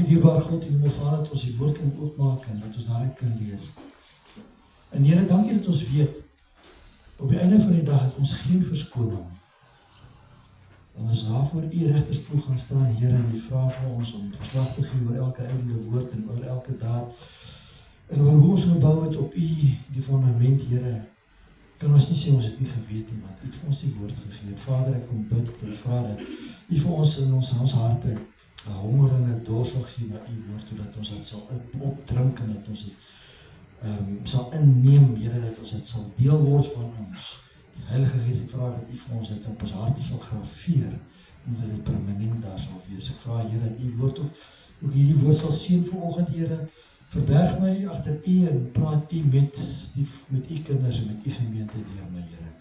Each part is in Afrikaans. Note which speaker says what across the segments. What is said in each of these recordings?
Speaker 1: Dankie dierbare God, en my Vader, dat ons die woord kan oopmaak en dat ons daarin kan lees. En Here, dankie dat ons weet, op die einde van die dag het ons geen verskoning. En ons daarvoor U regtersstoel gaan staan, Here, en U vra vir ons om verslag te gee oor elke einde woord en oor elke daad. En oor hoe ons gebou het op U, die fundament, Here, kan ons nie sê ons het nie geweet nie, want U het vir ons die woord gegee. Vader, ek kom bid en vra dat U vir ons in ons harte 'n honger en 'n dors sal gee na U woord, sodat ons dit sal opdrink en dat ons dit sal inneem, Here, dat ons dit sal deel word van ons. Die Heilige Gees, ek vra dat U vir ons dit op ons harte sal graveer, en dat dit permanent daar sal wees. Ek vra, Here, dat U woord ook hierdie woord sal seën vanoggend, Here. Verberg my agter U en praat U met U kinders en met U gemeente deur my, Here.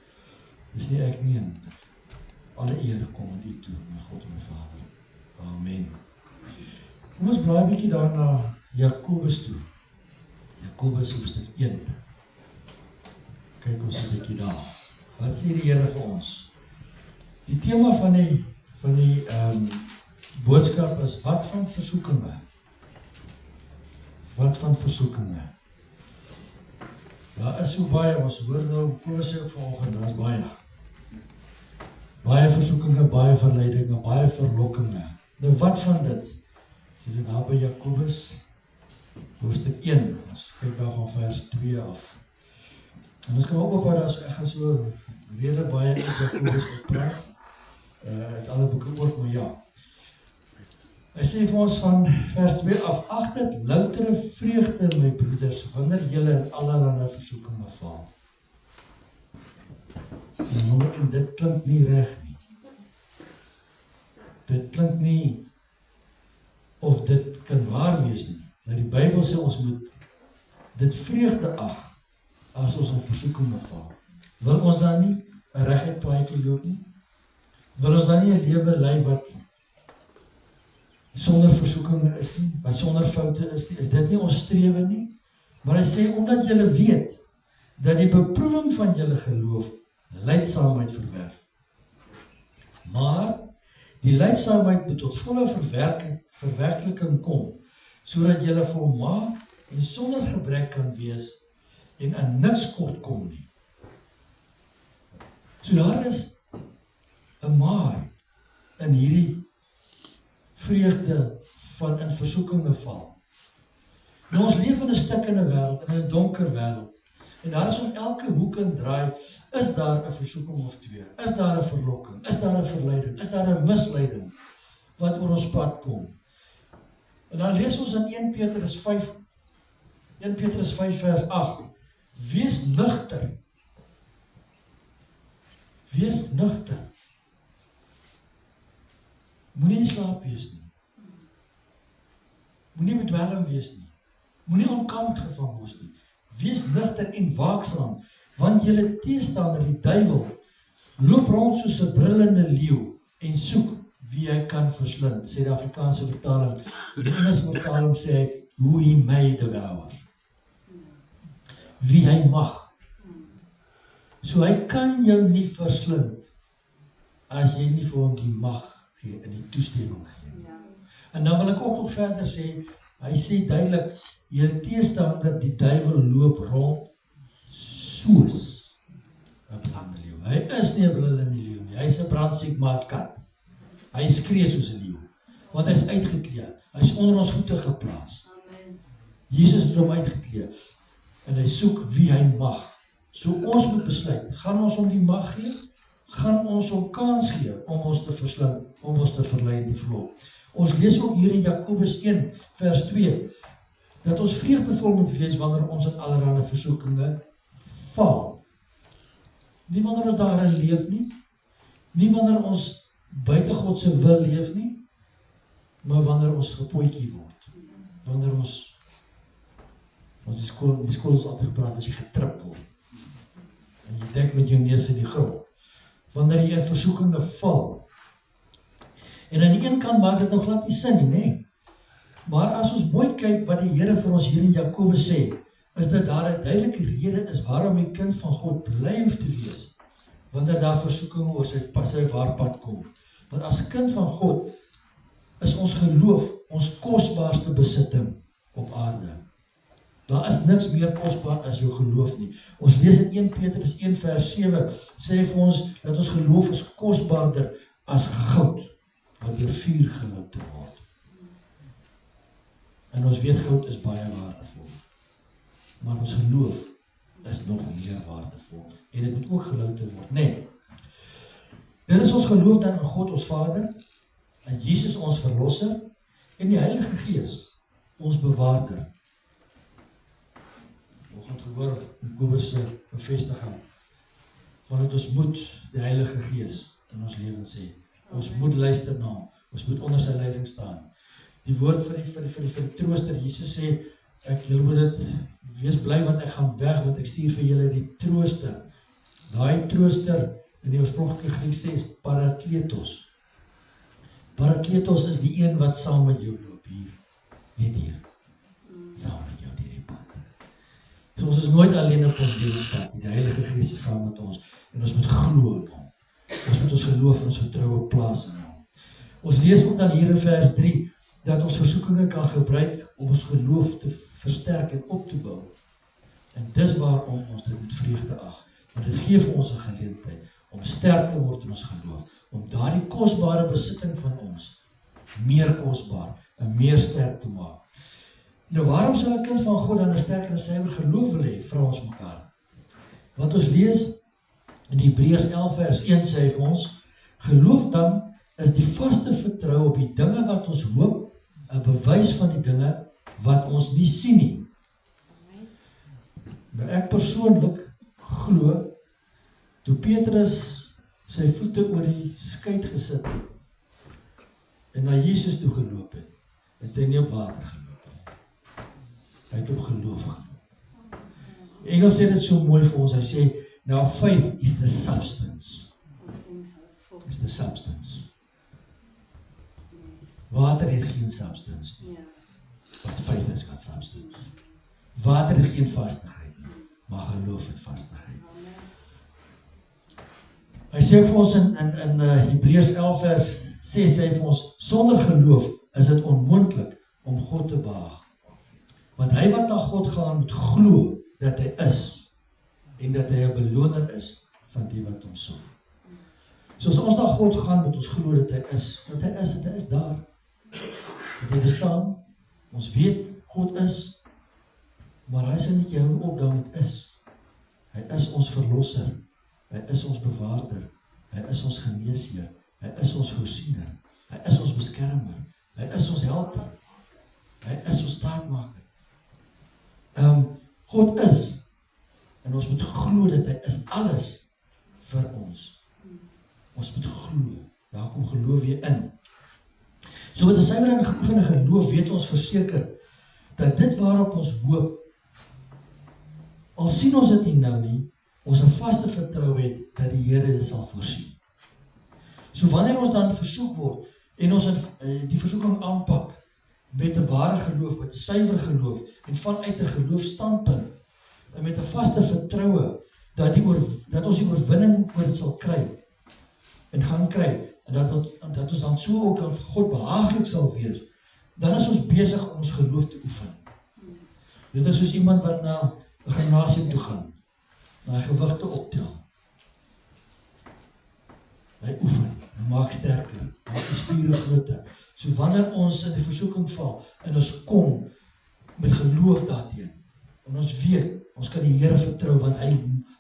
Speaker 1: Dis nie ek nie, en alle eer kom aan U toe, my God en my Vader. Amen. Kom ons blaai 'n bietjie daar na Jakobus toe. Jakobus hoofstuk 1. Kyk ons 'n bietjie daar. Wat sê die Here vir ons? Die tema van die boodskap is wat van versoekinge? Wat van versoekinge? Daar is so baie, ons hoor nou, Paulus sê ook vanoggend, daar is baie. Baie versoekinge, baie verleidinge, baie verlokkinge. Nou wat van dit? Sê dit daar by Jakobus, hoofstuk 1, ons kyk daar van vers 2 af. En ons kan ook ophou daar, so ek gaan so redelik baie uit Jakobus gepraat, uit alle boeke ook, maar ja. Hy sê vir ons van vers 2 af, ag dit loutere vreugde, my broeders, wanneer julle in allerlei versoekinge val. En dit klink nie reg nie. Dit klink nie, of dit kan waar wees nie. Nou die Bybel sê ons moet dit vreugde ag, as ons in versoekinge val. Wil ons dan nie 'n reguit paadjie loop nie? Wil ons dan nie 'n lewe lei wat sonder versoekinge is nie, wat sonder foute is nie? Is dit nie ons strewe nie? Maar hy sê, omdat julle weet, dat die beproewing van julle geloof lydsaamheid verwerf. Maar die lydsaamheid moet tot volle verwerkliking kom, sodat julle volmaak en sonder gebrek kan wees en aan niks kort kom nie. So daar is 'n maar in hierdie vreugde van in versoekinge val. Nou ons leef in 'n stikkende wêreld, in 'n donker wêreld. En daar is om elke hoek en draai, is daar 'n versoeking of twee, is daar 'n verlokking, is daar 'n verleiding, is daar 'n misleiding wat oor ons pad kom. En dan lees ons in 1 Petrus 5 vers 8, wees nugter. Wees nugter. Moenie in slaap wees nie. Moenie bedwelm wees nie. Moenie onkamp gevang word nie. Wees nugter en waaksaam, want julle teestander, die duiwel, loop rond soos 'n brullende leeu en soek wie hy kan verslind, sê die Afrikaanse vertaling. Die Engelse vertaling sê, who he may devour. Wie hy mag. So hy kan jou nie verslind, as jy nie vir hom die mag gee, en die toestemming gee. Ja. En dan wil ek ook nog verder sê, hy sê duidelik, julle teestander, die duiwel loop rond, soos 'n brullende leeu. Hy is nie 'n brullende leeu nie, hy is 'n brandsiek maatkat. Hy skree soos 'n leeu, want hy is uitgeklee, hy is onder ons voete geplaas. Amen. Jesus het hom uitgeklee, en hy soek wie hy mag. So ons moet besluit, gaan ons hom die mag gee, gaan ons hom kans gee, om ons te verslind, om ons te verlei en te verlok. Ons lees ook hier in Jakobus 1 vers 2, dat ons vreugdevol moet wees, wanneer ons in allerlei versoekinge val. Nie wanneer ons daarin leef nie wanneer ons buite God se wil leef nie, maar wanneer ons gepootjie word, wanneer ons die skool is altyd gepraat, as jy getrip word, en jy dink met jou neus in die grond, wanneer jy in versoekinge val, en aan die een kant maak dit nog glad nie sin nie, maar as ons mooi kyk wat die Here vir ons hier in Jakobus sê, is dat daar 'n duidelike rede is waarom die kind van God bly hoef te wees, wanneer daar versoekinge oor sy waarpad kom. Want as kind van God is ons geloof ons kosbaarste besitting op aarde. Daar is niks meer kosbaar as jou geloof nie. Ons lees in 1 Petrus 1 vers 7, sê vir ons dat ons geloof is kosbaarder as goud, wat deur vuur gelouter word. En ons weet goud is baie waardevol. Maar ons geloof is nog meer waardevol. En dit moet ook gelouter word. Nee. Dit is ons geloof dan in God ons Vader, in Jesus ons verlosser, en die Heilige Gees, ons bewaarder. Ons het gehoor Jakobus se bevestiging, van dat ons moet die Heilige Gees in ons lewens hê. Ons moet luister na hom. Ons moet onder sy leiding staan. Die woord vir die trooster, Jesus sê, julle moet dit, wees bly want ek gaan weg, want ek stuur vir julle die trooster. Daai trooster in die oorspronklike Grieks sê is Parakletos. Parakletos is die een wat saam met jou loop hier, net hier, saam met jou deur die pad. So ons is nooit alleen op ons lewenspad nie, die Heilige Gees is saam met ons, en ons moet glo in hom. Ons moet ons geloof en ons vertroue plaas in hom. Ons lees ook dan hier in vers 3, dat ons versoekinge kan gebruik om ons geloof te versterk en op te bou. En dis waarom ons dit met vreugde ag, want dit gee vir ons 'n geleentheid om sterk te word in ons geloof, om daardie kosbare besitting van ons meer kosbaar en meer sterk te maak. Nou waarom sal 'n kind van God dan 'n sterk en 'n suiwer geloof wil hê, vra ons mekaar? Want ons lees in Hebreërs 11 vers 1 sê vir ons, geloof dan is die vaste vertrou op die dinge wat ons hoop, 'n bewys van die dinge wat ons nie sien nie. Nou ek persoonlik glo, toe Petrus sy voete oor die skei gesit het, en na Jesus toe geloop het hy nie op water geloop het. Hy het op geloof geloop. Engels sê dit so mooi vir ons, hy sê, now faith is the substance. Is the substance. Water het geen substance nie. But faith has got substance. Water het geen vastigheid nie, maar geloof het vastigheid. Hy sê vir ons in Hebreërs 11 vers 6 sê vir ons, sonder geloof is dit onmoontlik om God te behaag. Want hy wat na God gaan moet glo dat hy is, en dat hy 'n beloner is van die wat hom soek. So as ons na God gaan, moet ons glo dat hy is, dat hy is daar. Dat hy bestaan, ons weet, God is, maar hy sal nie jou op dan met is. Hy is ons verlosser, hy is ons bewaarder, hy is ons geneesheer, hy is ons voorsiener, hy is ons beskermer, hy is ons helper, hy is ons staatmaker. God is, en ons moet glo dat hy is alles vir ons. Ons moet glo, daar kom geloof weer in. So met 'n suiwer en geoefende geloof weet ons verseker dat dit waarop ons hoop, al sien ons dit nie nou nie, ons 'n vaste vertroue het dat die Here dit sal voorsien. So wanneer ons dan versoek word en ons die versoeking aanpak met 'n ware geloof, met 'n suiwer geloof en vanuit 'n geloofstandpunt en met 'n vaste vertroue dat ons die oorwinning oor dit sal kry en gaan kry, en dat ons dan so ook aan God behaaglik sal wees, dan is ons besig om ons geloof te oefen. Dit is soos iemand wat na 'n gimnasium toe gaan, na hy gewigte optel. Hy oefen, hy maak sterker, hy maak die spiere groter. So wanneer ons in die versoeking val, en ons kom met geloof daarteen, en ons weet, ons kan die Here vertrou, want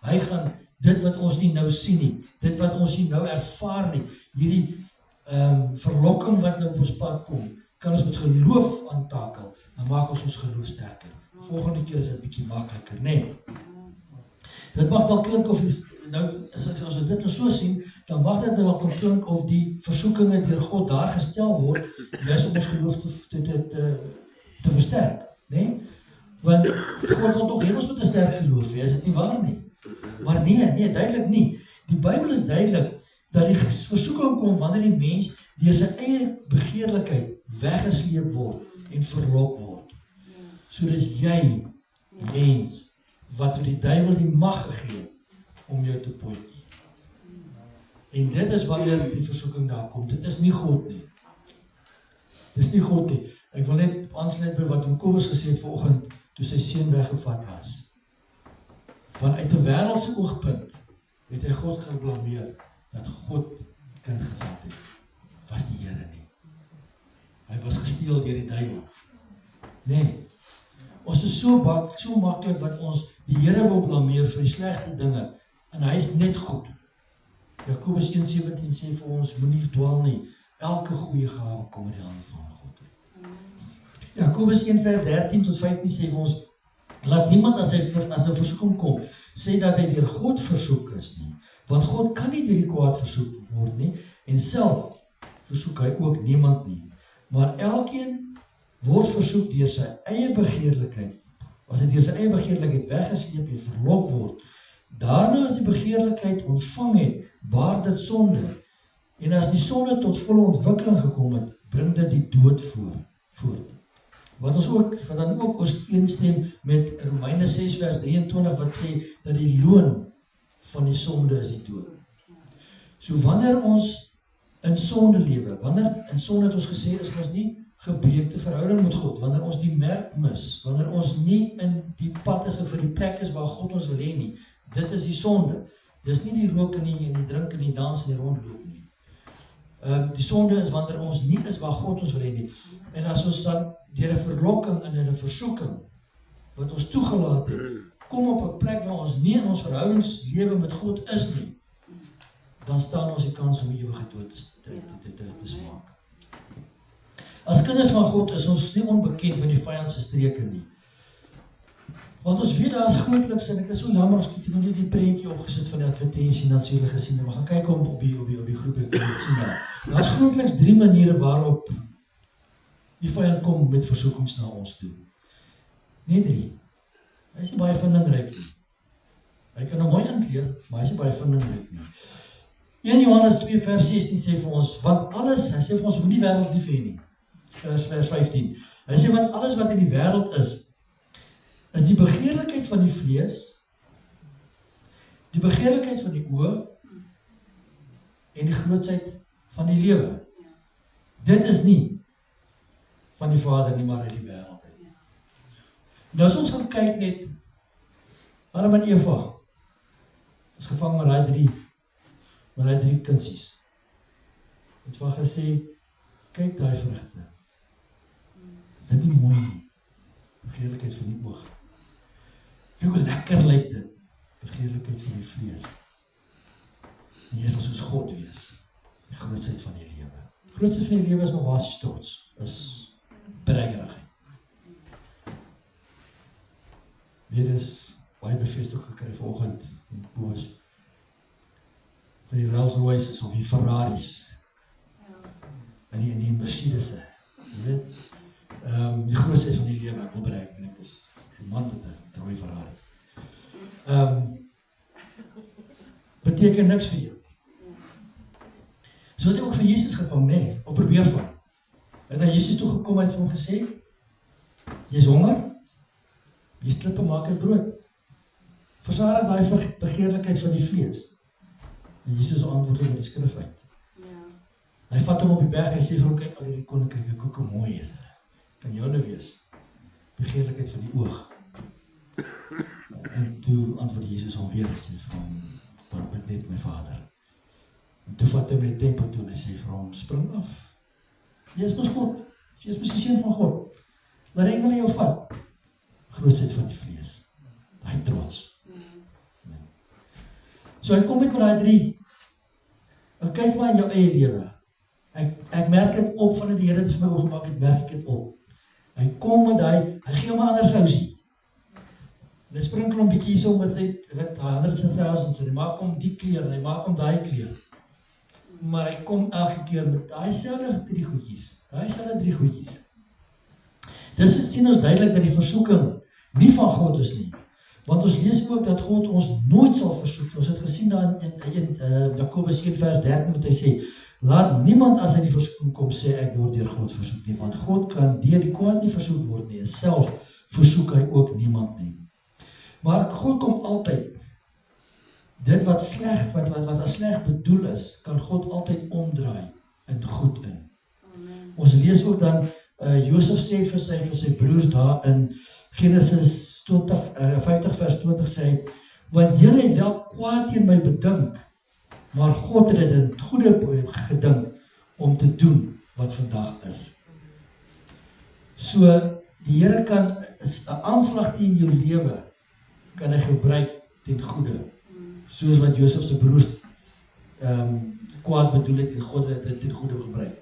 Speaker 1: hy gaan dit wat ons nie nou sien nie, dit wat ons nie nou ervaar nie, hierdie verlokking wat nou op ons pad kom, kan ons met geloof aantakel, en maak ons geloof sterker. Volgende keer is dit bietjie makliker, nee. Dit mag dan klink of, nou, as ons dit nou so sien, dan mag dit dan klink of die versoekinge deur God daar gestel word, juist om ons geloof te versterk, nee? Want God wil toch hê ons met 'n sterk geloof hê, is dit nie waar nie? Maar nee, duidelik nie. Die Bybel is duidelik dat die versoeking kom wanneer die mens deur sy eie begeerlikheid weggesleep word en verlok word. So dis jy, mens, wat vir die duiwel die mag gegee om jou te potjie. En dit is wanneer die versoeking daar kom. Dit is nie God nie. Dis nie God nie. Ek wil net aansluit by wat Kobus gesê het vanoggend toe sy seun weggevat was. Vanuit 'n wêreldse oogpunt het hy God geblameer dat God die kind gevat het. Was die Here nie. Hy was gesteel deur die duiwel. Nee. Ons is so maklik wat ons die Here wil blameer vir die slegte dinge en hy is net goed. Jakobus 1:17 sê vir ons, moenie dwaal nie. Elke goeie gawe kom uit die hand van God. Jakobus 1:13 tot 15 sê vir ons, laat niemand as 'n versoeking kom, sê dat hy deur God versoek is nie, want God kan nie deur die kwaad versoek word nie, en self versoek hy ook niemand nie. Maar elkeen word versoek deur sy eie begeerlikheid. As hy deur sy eie begeerlikheid weggesleep en verlok word, daarna as die begeerlikheid ontvang het, baar dit sonde. En as die sonde tot volle ontwikkeling gekom het, bring dit die dood voort. Wat dan ook ooreenstem met Romeine 6:23 wat sê dat die loon van die sonde is die dood. So wanneer ons in sonde lewe, wanneer in sonde het ons gesê is ons nie gebreekte verhouding met God, wanneer ons die merk mis, wanneer ons nie in die pad is of in die plek is waar God ons wil hê nie, dit is die sonde. Dis nie die rook en die drink en die dans en die rondloop nie. Die sonde is wanneer ons nie is waar God ons wil hê nie. En as ons dan deur 'n verlokking en 'n versoeking wat ons toegelaat het, kom op 'n plek waar ons nie in ons verhoudingslewe met God is nie, dan staan ons die kans om die ewige dood te smaak. As kinders van God is ons nie onbekend met die vyand se streke nie. Want ons weet daar is grootliks, en ek is so jammer, as ek nou net die prentjie opgesit van die advertensie, dan sê julle gesien, maar gaan kyk op die groep, ek kan dit sien daar. Daar is grootliks 3 maniere waarop die vyand kom met versoekings na ons toe. Nie 3. Hy is nie baie vindingryk nie. Hy kan nou mooi inkleer, maar hy is nie baie vindingryk nie. 1 Johannes 2:16 sê vir ons, want alles, hy sê vir ons, moet die wêreld lief hê nie. Vers 15. Hy sê, want alles wat in die wêreld is die begeerlikheid van die vlees, die begeerlikheid van die oë, en die grootsheid van die lewe. Dit is nie van die Vader nie, maar uit die wêreld. Nou as ons gaan kyk net, Adam en Eva, is gevang met daai drie kunsies. Het van gesê, kyk daai vrugte. Is dit nie mooi nie? Begeerlikheid van die oog. Kyk hoe lekker lyk dit. Begeerlikheid van die vlees. En jy sal soos God wees. Die grootsheid van die lewe. Die grootsheid van die lewe is nog basies trots. Is bedreigerigheid. Weer is baie bevestig gekry vanoggend in Boos. Vir die Rolls-Royces of die Ferraris. En die Mercedes'e. Jy weet? Die grootsheid van die lewe, ek wil bereik, en ek is die man met 'n rooi Ferrari. Beteken niks vir jou. So het hy ook vir Jesus gevang, nee, op probeer van. Het hy Jesus toe gekom en het vir hom gesê, jy is honger, jy klippe maak uit brood. Versadig daai begeerlikheid van die vlees. En Jesus antwoord met die skrif uit. Hy vat hom op die berg, hy sê vir hom, kyk al die koninkryke, kyk hoe mooi is hy. Kan jou nou wees. Begeerlikheid van die oog. En toe antwoord Jesus hom weer, hy sê vir hom, maar bid net my Vader. En toe vat hy met die tempel toe, en hy sê vir hom, spring af. Jy is mos God, jy is mos die seun van God. Laat die engele jou vat. Grootsheid van die vlees. Daai trots. So hy kom met daai 3. En kyk maar in jou eie lewe. Ek merk dit op, van die Here het vir my oorgemaak het, merk ek dit op. Hy kom met hy gee hom 'n ander sousie. En hy sprinkel hom bietjie so met wat hundreds and thousands, en hy maak hom die kleur, en hy maak hom daai kleur. Maar hy kom elke keer met daai selfde 3 goedjies. Dis sien ons duidelik dat die versoeking nie van God is nie. Want ons lees ook dat God ons nooit sal versoek. Ons het gesien daar in Jakobus 1:13 wat hy sê, laat niemand as hy die versoeking kom sê, ek word deur God versoek nie, want God kan deur die kwaad nie versoek word nie, en self versoek hy ook niemand nie. Maar God kom altyd, dit wat sleg, wat as sleg bedoel is, kan God altyd omdraai in goed in. Amen. Ons lees ook dan Josef sê vir sy broers daar in Genesis 50 vers 20 sê, want julle het wel kwaad teen my bedink, maar God het dit in goeie gedink om te doen wat vandag is. So, die Here kan 'n aanslag teen jou lewe kan hy gebruik ten goeie. Soos wat Josef se broers kwaad bedoel het en God het dit ten goeie gebruik.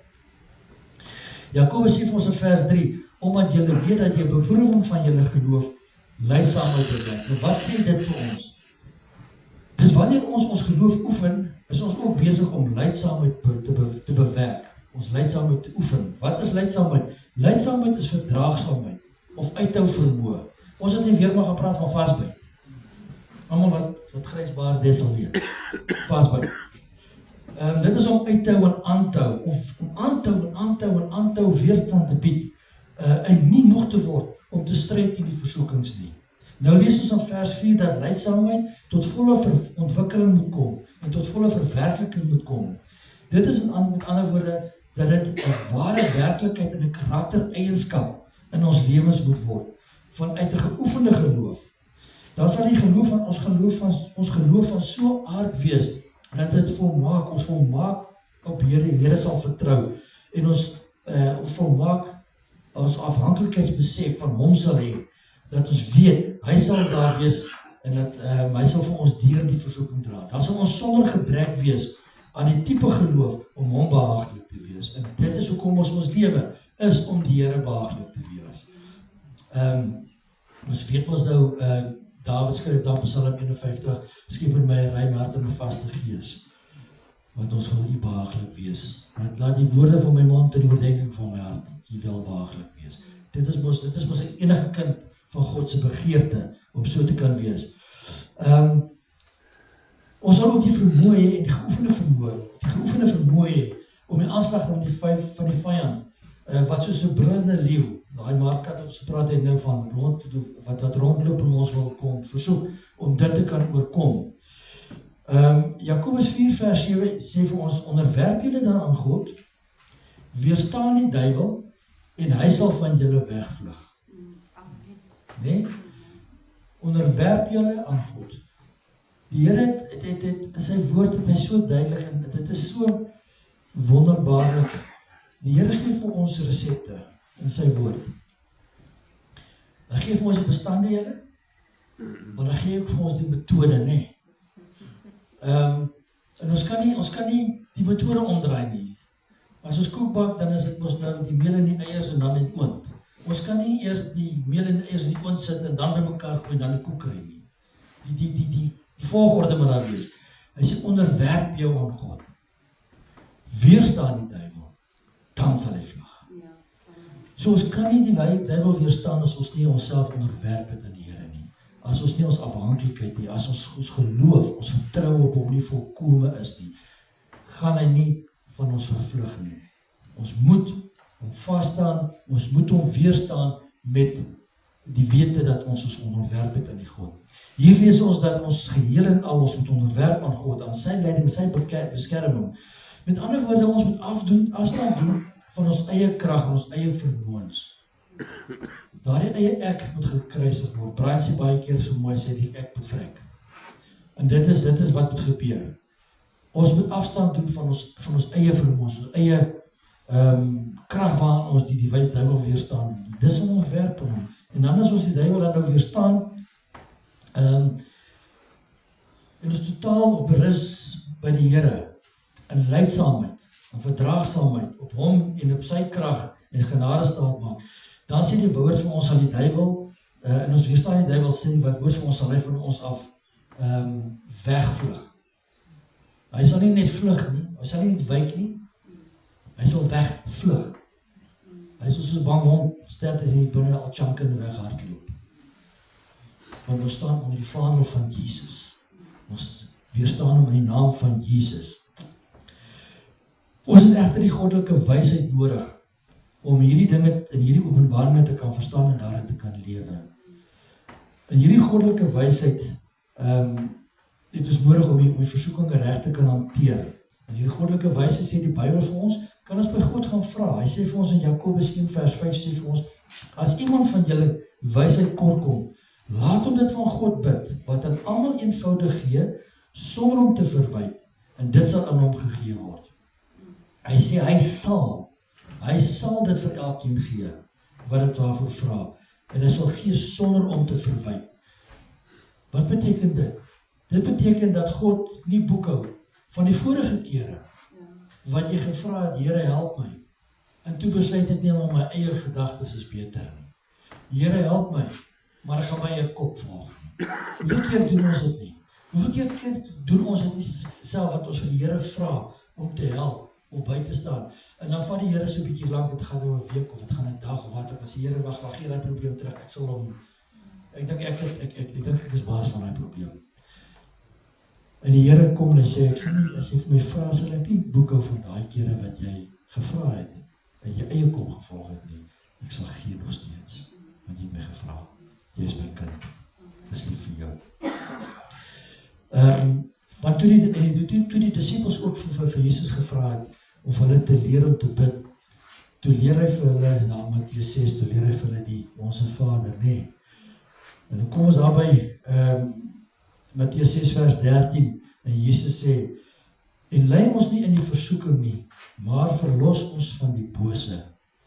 Speaker 1: Jakobus sê vir ons in vers 3, omdat julle weet dat jy beproewing van julle geloof lydsaamheid bewerk. Nou wat sê dit vir ons? Dis wanneer ons geloof oefen, is ons ook besig om lydsaamheid te bewerk. Ons lydsaamheid te oefen. Wat is lydsaamheid? Lydsaamheid is verdraagsaamheid of uithou vermoë. Ons het nie weer maar gepraat van vasbyt. Almal wat grysbaar sal weet. Vasbyt. Dit is om uit te hou en aan te hou, of om aan te hou weerstand te bied, en nie nog te word om te stryd teen die versoekings nie. Nou lees ons in vers 4 dat lydsaamheid tot volle ontwikkeling moet kom en tot volle verwerkliking moet kom. Dit is met ander woorde dat dit 'n ware werklikheid en 'n karaktereienskap in ons lewens moet word, vanuit 'n geoefende geloof. Dan sal die geloof van ons geloof van so aard wees dat dit ons volmaak op Here sal vertrou en ons volmaak ons afhanklikheidsbesef van hom sal hê, dat ons weet, hy sal daar wees en dat hy sal vir ons deur die versoeking dra. Dan sal ons sonder gebrek wees aan die tipe geloof om hom behaaglik te wees. En dit is hoekom ons lewe is om die Here behaaglik te wees. Ons weet ons nou, Dawid skryf dan Psalm 51, skep in my 'n rein hart en 'n vaste gees, want ons wil U behaaglik wees. Laat die woorde van my mond en die oordeenking van my hart U wel behaaglik wees. Dit is mos 'n enige kind van God se begeerte om so te kan wees. Ons sal ook die vermoë hê en die geoefende vermoë hê om die aanslag van die vyand, wat soos 'n brullende leeu, daai Markat ons praat het nou van wat rondloop en ons wil kom versoek om dit te kan oorkom. Jakobus 4 vers 7 sê vir ons, onderwerp julle dan aan God, weerstaan die duiwel en hy sal van julle wegvlug. Nee? Onderwerp julle aan God. Die Here het in sy woord het hy so duidelik en dit is so wonderbaarlik. Die Here gee vir ons resepte in sy woord. Hy gee vir ons die bestanddele, maar hy gee ook vir ons die metode, nee. En ons kan nie die metode omdraai nie. As ons koek bak, dan is dit mos nou die meel en die eiers en dan die oond. Ons kan nie eers die meel en die eiers in die oond sit en dan by mekaar gooi en dan die koek kry nie. Die volgorde moet daar wees. Hy sê onderwerp jou aan God. Weerstaan die duiwel, dan sal hy vlug. So ons kan nie die duiwel weerstaan as ons nie onsself onderwerp het aan die Here nie. As ons nie ons afhanklikheid nie, as ons geloof, ons vertroue op hom nie volkome is nie, gaan hy nie van ons vervlug nie. Ons moet hom vasstaan, ons moet hom weerstaan met die wete dat ons onderwerp het aan die God. Hier lees ons dat ons geheel en al ons moet onderwerp aan God, aan sy leiding, sy beskerming. Met ander woorde, ons moet afstand doen van ons eie krag en ons eie vermoëns. Daardie eie ek moet gekruisig word. Brian sê baie keer so mooi, sê die ek moet vrek. En dit is wat moet gebeur. Ons moet afstand doen van ons eie vermoëns, ons eie krag waaraan ons die duiwel weerstaan. Dis om onderwerp aan hom. En dan as ons die duiwel dan nou weerstaan, en ons totaal berus by die Here, in lydsaamheid, in verdraagsaamheid, op hom en op sy krag en genade staat maak, dan sê die woord vir ons sal die duiwel, en ons weerstaan die duiwel, sê die woord vir ons sal hy van ons af wegvlug. Hy sal nie net vlug nie, hy sal nie net wyk nie, hy sal wegvlug. Hy sal soos 'n bang hond, stel as hy binne al chankende weghardloop. Want ons staan onder die vaandel van Jesus. Ons weerstaan hom in die naam van Jesus. Ons het egter die goddelike wysheid nodig om hierdie dinge in hierdie openbaringe te kan verstaan en daarin te kan lewe. In hierdie goddelike wysheid het ons nodig om die versoekinge reg te kan hanteer. In hierdie goddelike wysheid sê die Bybel vir ons, kan ons by God gaan vra. Hy sê vir ons in Jakobus 1 vers 5 sê vir ons, as iemand van julle wysheid kort kom, laat hom dit van God bid, wat aan almal eenvoudig gee, sonder om te verwyd, en dit sal aan hom gegee word. Hy sê, hy sal dit vir elkeen gee, wat dit waarvoor vra, en hy sal gee sonder om te verwyd. Wat beteken dit? Dit beteken dat God nie boekhou van die vorige kere, wat jy gevra het, Here help my, en toe besluit het nie, maar my eie gedagtes is beter nie. Here help my, maar ek gaan my eie kop volg nie. Hoeveel keer doen ons dit nie? Hoeveel keer doen ons dit nie self wat ons vir die Here vra om te help, om by te staan, en dan vat die Here so 'n bietjie lank, dit gaan nou 'n week of dit gaan 'n dag of wat, as die Here wag, gee daai probleem terug, ek sal hom, ek dink ek is baas van daai probleem. En die Here kom en hy sê, ek sê nie, as jy vir my vra, sal ek nie boekhou van daai kere wat jy gevra het, en jy eie kop gevolg het nie, ek sal gee nog steeds, want jy het my gevra, jy is my kind, dis lief vir jou. Want toe die disciples ook vir Jesus gevra het, om vir hulle te leer om te bid, toe leer hy vir hulle, na Mattheus 6, toe leer hy vir hulle die, Onse Vader, nee. En dan kom ons daarby, Mattheus 6 vers 13, en Jesus sê, en lei ons nie in die versoeking nie, maar verlos ons van die bose,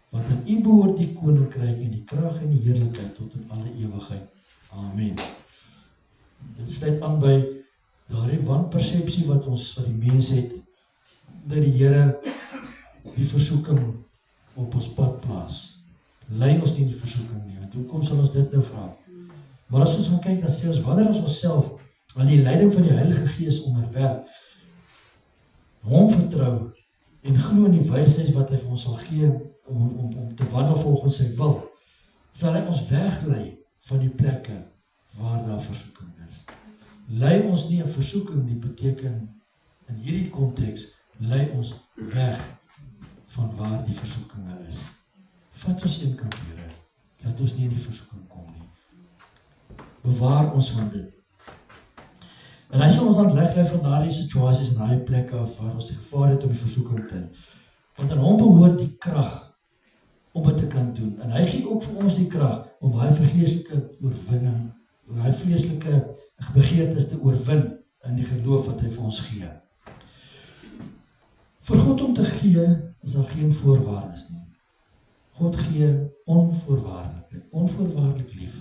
Speaker 1: want aan U behoort die koninkryk en die krag en die heerlikheid tot in alle ewigheid. Amen. Dit sluit aan by daardie wanpersepsie wat die mens het, dat die Here die versoeking op ons pad plaas. Lei ons nie in die versoeking nie, want hoekom sal ons dit nou vra? Maar as ons gaan kyk, dan sê ons, wanneer ons onsself aan die leiding van die Heilige Gees onderwerp, hom vertrou en glo in die wysheid wat hy vir ons sal gee om te wandel volgens sy wil, sal hy ons weglei van die plekke waar daar versoeking is. Lei ons nie 'n versoeking nie, beteken in hierdie konteks lei ons weg van waar die versoekinge is. Vat ons een kant, Here, laat ons nie in die versoeking kom nie. Bewaar ons van dit. En hy sal ons aan leglei van daardie situasies en daardie plekke af waar ons die gevaar het om die versoeking te doen. Want aan hom behoort die krag om dit te kan doen. En hy gee ook vir ons die krag om daai vleeslike oorwinning, daai vleeslike begeertes te oorwin in die geloof wat hy vir ons gee. Vir God om te gee is daar geen voorwaardes nie. God gee onvoorwaardelik lief.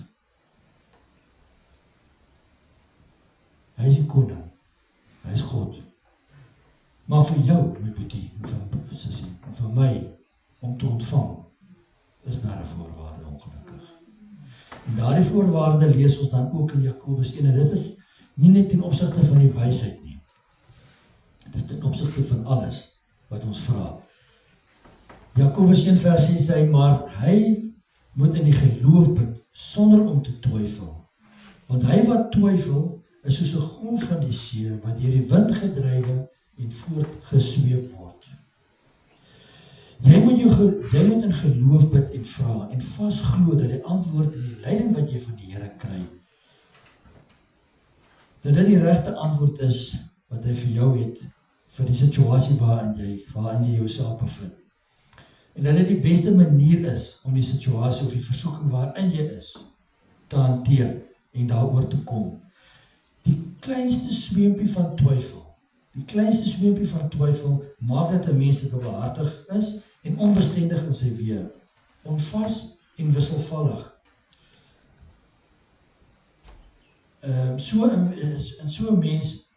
Speaker 1: Hy is die koning, hy is God. Maar vir jou, my boetie, en vir sussie, en vir my, om te ontvang, is daar 'n voorwaarde, ongelukkig. En daardie voorwaarde lees ons dan ook in Jakobus 1, en dit is nie net ten opsigte van die wysheid nie. Dit is ten opsigte van alles wat ons vra. Jakobus 1 vers 6 sê, maar hy moet in die geloof bid, sonder om te twyfel. Want hy wat twyfel, is soos 'n golf van die see, wat deur die wind gedrywe en voortgesweep word. Jy moet in geloof bid en vra, en vasglo dat die antwoord en die leiding wat jy van die Here kry, dat dit die regte antwoord is, wat hy vir jou het, vir die situasie waarin jy jouself bevind. En dat dit die beste manier is, om die situasie of die versoeking waarin jy is, te hanteer, en daaroor te kom. Die kleinste sweempie van twyfel, maak dat 'n mens dit openhartig is, en onbestendig in sy weë, onvas en wisselvallig. So 'n mens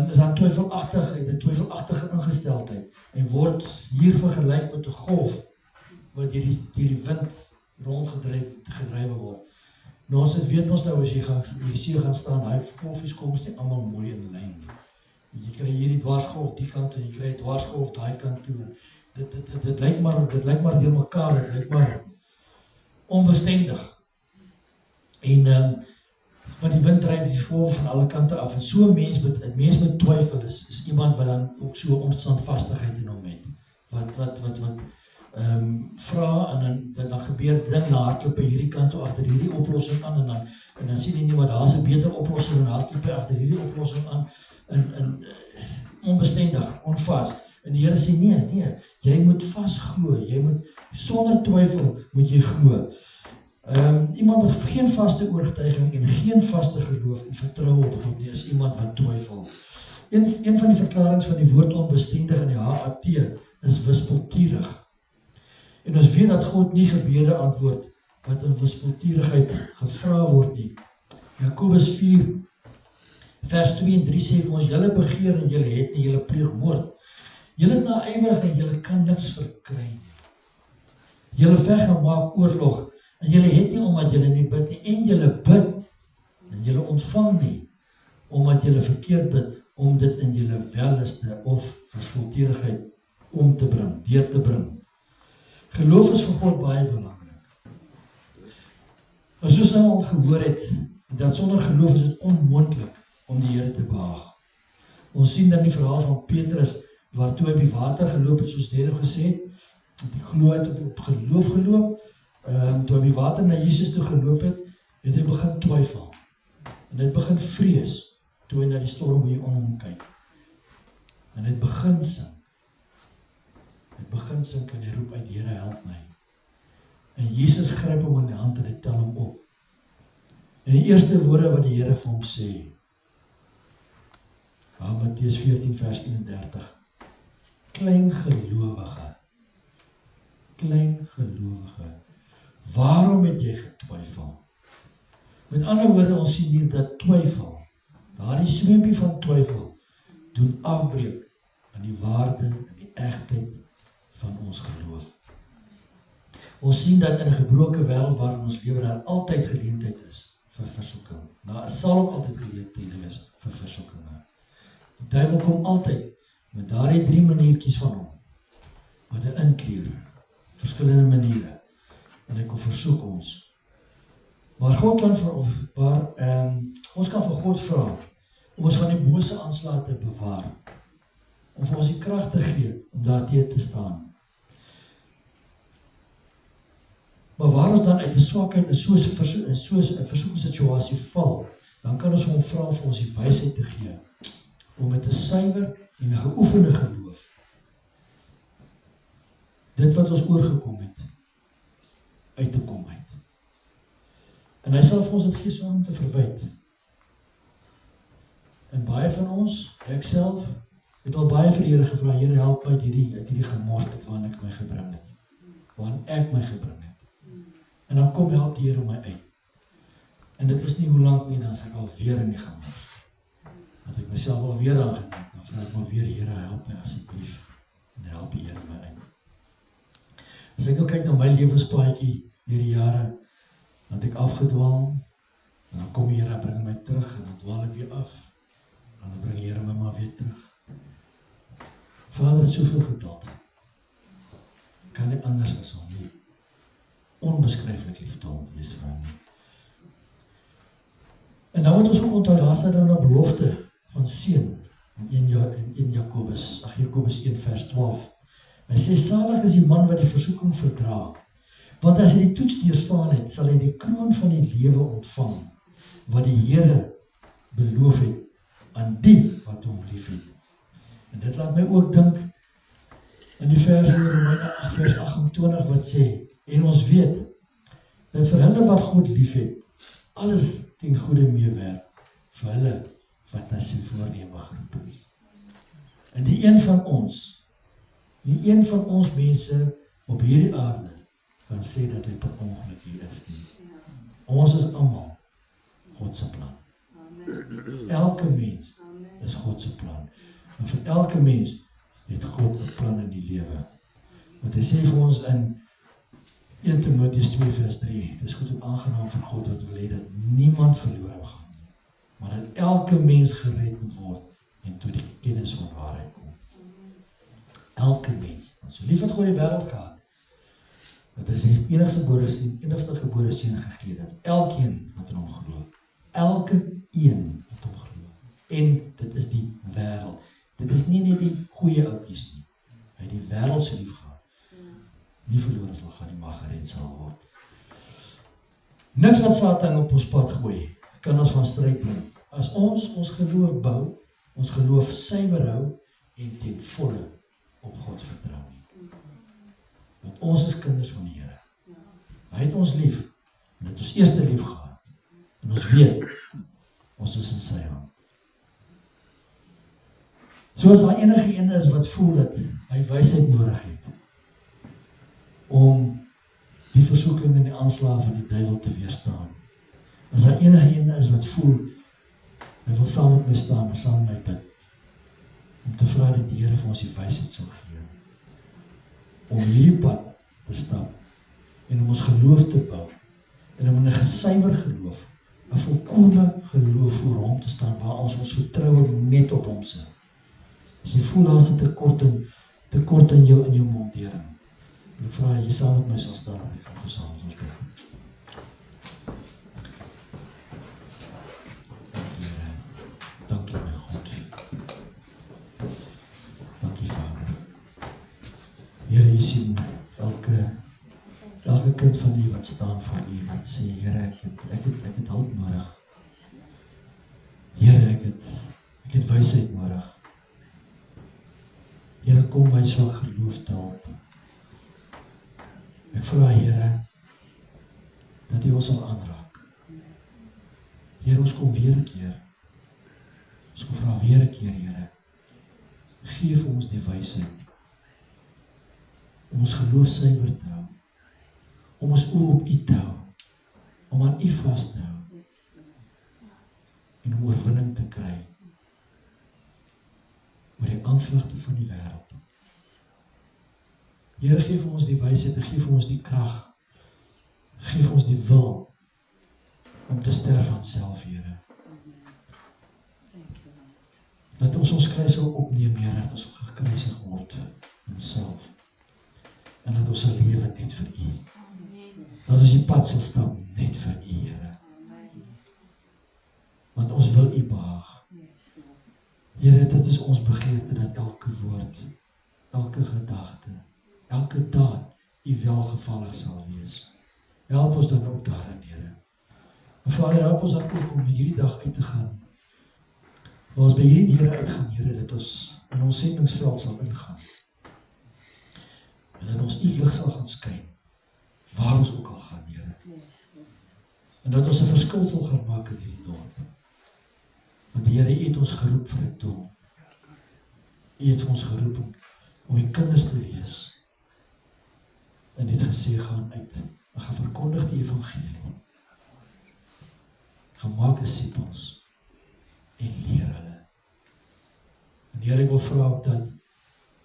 Speaker 1: is dan twyfelagtige ingesteldheid, en word hier vergelyk met 'n golf, wat deur die wind rondgedrywe word. Nou ons weet ons nou, as jy in die see gaan staan, hy golfies kom nie almal mooi in lyn nie. Jy kry hierdie dwarsgolf die kant toe, jy kry dwarsgolf daai kant toe. Dit lyk maar deur mekaar, dit lyk maar onbestendig. En want die wind dryf die golf van alle kante af, en so 'n mens met twyfel is iemand wat dan ook so onstandvastigheid in hom het. Wat vra, en dan gebeur ding na hardloop by hierdie kant toe agter hierdie oplossing aan, en dan sien jy nie, maar daar's 'n beter oplossing, en hardloop by agter hierdie oplossing aan, en onbestendig, onvas. En die Here sê, nee, jy moet vasglo, jy moet sonder twyfel moet jy glo. Iemand met geen vaste oortuiging en geen vaste geloof en vertroue op God nie, is iemand wat twyfel. Een van die verklarings van die woord onbestendig in die HAT is wispelturig. En ons weet dat God nie gebede antwoord wat in wispelturigheid gevra word nie. Jakobus 4 vers 2 en 3 sê vir ons, julle begeer en julle het nie, julle pleeg moord. Julle is naïwerig en julle kan niks verkry nie. Julle veg en maak oorlog en julle het nie omdat julle nie bid nie, en julle bid en julle ontvang nie omdat julle verkeerd bid, om dit in julle welliste of wispelturigheid om te bring, deur te bring. Geloof is vir God baie belangrik. En soos nou al gehoor het, dat sonder geloof is dit onmoontlik om die Here te behaag. Ons sien dan die verhaal van Petrus, waartoe hy op die water geloop het, soos net gesê het, die glo het op geloof geloop, toe hy op die water na Jesus toe geloop het hy begin twyfel. En hy het begin vrees, toe hy na die storm hier om hom kyk. En hy het begin sink. Hy het begin sink en hy roep uit, Here, help my. En Jesus gryp hom in die hand en hy tel hom op. En die eerste woorde wat die Here vir hom sê, Mattheus 14 vers 31, klein gelowige, waarom het jy getwyfel? Met ander woorde, ons sien hier dat twyfel, daardie sweempie van twyfel, doen afbreek aan die waarde en die egtheid van ons geloof. Ons sien dat in 'n gebroke wêreld waarin ons lewe daar altyd geleentheid is vir versoeking. Daar sal ook altyd geleenthede wees vir versoekinge. Die duiwel kom altyd met daardie 3 maniertjies van hom, wat hy inkleer, verskillende maniere, en hy kom versoek ons. Maar God kan ons kan vir God vra, om ons van die bose aanslae te bewaar, om vir ons die krag te gee, om daarteen te staan. Maar waar ons dan uit 'n swakheid in soos 'n versoekingssituasie val, dan kan ons hom vra vir ons die wysheid te gee, om met 'n suiwer en 'n geoefende geloof, dit wat ons oorgekom het, uit te kom uit. En hy sal vir ons dit gee sonder om te verwyd. En baie van ons, ek self, het al baie vir die Here gevra, Here, help my uit hierdie gemors uit waarin ek my gebring het. Waarin ek my gebring het. En dan kom help die Here my uit. En dit is nie hoe lank nie, dan is ek al weer in die gemors. Dat ek myself al weer aangeneem, dan vra ek maar weer, Here, help my asseblief. En help die Here my uit. As ek nou kyk na my lewenspaadjie deur die jare, dan het ek afgedwaal, en dan kom die Here bring my terug, en dan dwaal ek weer af, en dan bring die Here my maar weer terug. Vader het soveel geduld, kan nie anders as om nie, onbeskryflik lief te hom wees vir hom nie. En dan moet ons ook onthou, daar staan dan 'n belofte van seën, in Jakobus 1 vers 12. Hy sê, salig is die man wat die versoeking verdra, want as hy die toets deurstaan het, sal hy die kroon van die lewe ontvang, wat die Here beloof het, aan die wat hom lief het. En dit laat my ook dink, in die vers in Romeine 8 vers 28, wat sê, en ons weet, dat vir hulle wat God lief het, alles ten goeie meewerk, vir hulle wat na sy voorneme geroep is. En die een van ons mense op hierdie aarde, kan sê dat hy per ongeluk hier is nie. Ons is almal God se plan. Elke mens is God se plan. En vir elke mens het God 'n plan in die lewe. Want hy sê vir ons in 1 Timoteus 2 vers 3, dit is goed en aangenaam vir God wat wil hê dat niemand verlore gaan nie, maar dat elke mens gered moet word en tot die kennis van waarheid kom. Elke mens. Want so lief het God die wêreld gehad, dat hy sy enigste gebore seun gegee het, elkeen wat in hom glo. Elke een wat hom glo. En dit is die wêreld. Dit is nie net die goeie ouetjies nie. Hy het die wêreld so lief gehad. Nie verlore sal gaan nie, maar gered sal word. Niks wat Satan op ons pad gooi, kan ons van stryd bring. As ons geloof bou, ons geloof suiwer hou en ten volle op God vertrou nie. Want ons is kinders van die Here. Hy het ons lief, en het ons eerste lief gehad. En ons weet, ons is in sy hand. Soos daar enige een is wat voel dat hy wysheid nodig het, om die versoeking en die aanslae van die duiwel te weerstaan. As daar enige een is wat voel, hy wil saam met my staan en saam met my bid, om te vra dat die Here vir ons die wysheid sal gee, om hierdie pad te stap, en om ons geloof te bou, en om in 'n gesuiwer geloof, 'n volkome geloof voor hom te staan, waar ons vertroue net op hom sit. As jy voel daar is 'n tekort in jou montering, en ek vra jy saam met my sal staan, en ek gaan saam met ons bid. Dankie Here, dankie my God. Dankie Vader. Here, jy sien elke kind van U wat staan voor U, wat sê, Here, ek het hulp nodig. Here, ek het wysheid nodig. Here, kom my swak geloof te help. Ek vra, Here, dat U ons sal aanraak. Here, ons kom weer 'n keer. Ons kom vra weer 'n keer, Here. Gee vir ons die wysheid om ons geloof suiwer te hou, om ons oë op U te hou, om aan U vas te hou, en om oorwinning te kry oor die aanslagte van die wêreld. Here, gee vir ons die wysheid, en gee vir ons die krag, gee vir ons die wil om te sterf aan self, Here. Laat ons kruisel opneem, Here, dat ons gekruisig word in self, en dat ons sal lewe net vir U. Dat ons die pad sal stap net vir U, Here. Want ons wil U behaag. Here, dit is ons begeerte dat elke woord, elke gedagte, elke daad U welgevallig sal wees. Help ons dan ook daarin, Here. En Vader, help ons dan ook om hierdie dag uit te gaan. Waar ons by hierdie Here uitgaan, Here, dat ons in ons sendingsveld sal ingaan. En dat ons U lig sal gaan skyn, waar ons ook al gaan, Here. En dat ons 'n verskil sal gaan maak in hierdie dorp. Want Here, U het ons geroep vir 'n doel. U het ons geroep om U kinders te wees. En het gesê, gaan uit, en gaan verkondig die evangelie. Gaan maak disippels en leer hulle. En Here, ek wil vra ook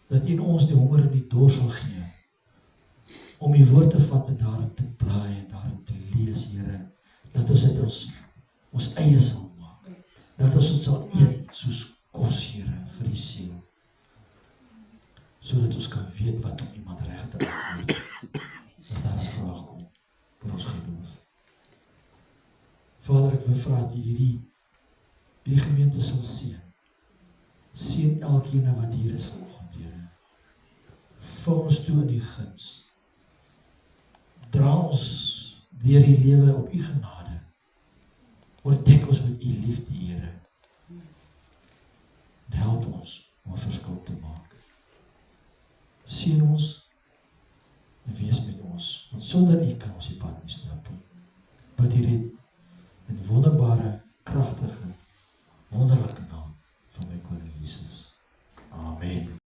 Speaker 1: dat U in ons die honger en die dors sal gee, om U woord te vat en daarin te blaai en daarin te lees, Here, dat ons dit ons eie sal maak, dat ons dit sal eet soos kos, Here, vir die siel, sodat ons kan weet wat om iemand reg te antwoord, as daar 'n vraag kom oor ons geloof. Vader, ek wil vra dat U hierdie gemeente sal seën. Seën elkeen wat hier is vanoggend, Here. Vul ons toe in die guns. Dra ons deur die lewe op U genade. Oordek ons met U liefde, Here. En help ons om 'n verskil te maak. Seën ons en wees met ons, want sonder U kan ons die pad nie stap nie. Bid hierdie